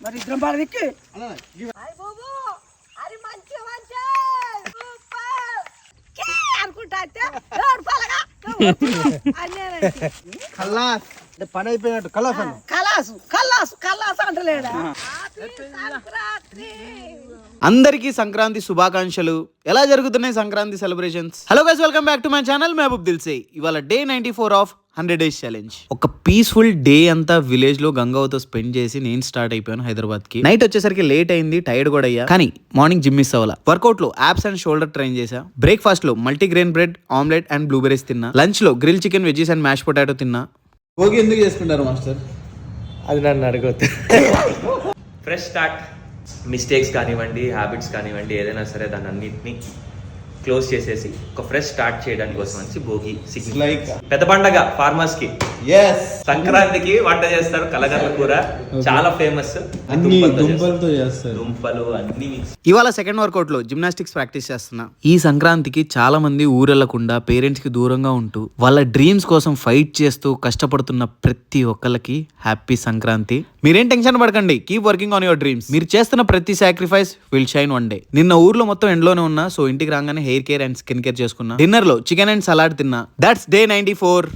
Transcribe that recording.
మరి ఇద్దరం పాడదిక్కి పని అయిపోయినట్టు కల్లాసు అంటలేడా. అందరికీ సంక్రాంతి శుభాకాంక్షలు. ఎలా జరుగుతున్నాయి Sankranti celebrations? Hello guys, welcome back to my channel Mahaboob Dilse. ఇవాళ డే 94 ఆఫ్ 100 days ఛాలెంజ్. ఒక పీస్ఫుల్ డే అంతా విలేజ్ లో గంగావతో స్పెండ్ చేసి నేను స్టార్ట్ అయిపోయాను హైదరాబాద్ కి. నైట్ వచ్చేసరికి లేట్ అయింది, టైర్డ్ కూడా అయ్యా. కానీ మార్నింగ్ జిమ్ మిస్ అవ్వాల. వర్కౌట్ లో యాప్స్ అండ్ షోల్డర్ ట్రైన్ చేసా. బ్రేక్ఫాస్ట్ లో multigrain bread, omelette and blueberries తిన్నా. లంచ్ లో grill chicken, veggies and mash potato తిన్నా. భోగి ఎందుకు చేసుకుంటారు మాస్టర్? అది నన్ను అడగొద్దు. Fresh start. మిస్టేక్స్ కానివ్వండి, హ్యాబిట్స్ కానివ్వండి, ఏదైనా సరే దాన్ని అన్నింటినీ క్లోజ్ చేసేసి ఒక ఫ్రెష్ స్టార్ట్ చేయడానికి కోసం వచ్చి భోగి లైక్ పెద్ద పండగ ఫార్మర్స్ కి. సంక్రాంతికి వంట చేస్తారు కలగర్ల కూర, చాలా ఫేమస్. దుంపలతో చేస్తారు, దుంపలు అన్ని. ఇవాళ సెకండ్ వర్కౌట్ లో జిమ్నాస్టిక్స్ ప్రాక్టీస్ చేస్తున్నా. ఈ సంక్రాంతికి చాలా మంది ఊరెళ్లకుండా పేరెంట్స్ కి దూరంగా ఉంటూ వాళ్ళ డ్రీమ్స్ కోసం ఫైట్ చేస్తూ కష్టపడుతున్న ప్రతి ఒక్కళ్ళకి హ్యాపీ సంక్రాంతి. మీరేం టెన్షన్ పడకండి, keep working on your dreams. మీరు చేస్తున్న ప్రతి sacrifice will shine one day. నిన్న ఊర్లో మొత్తం ఎండ్లోనే ఉన్నా, సో ఇంటికి రాగానే hair care and skin care చేసుకున్నా. డిన్నర్ లో చికెన్ అండ్ సలాడ్ తిన్నా. That's day 94.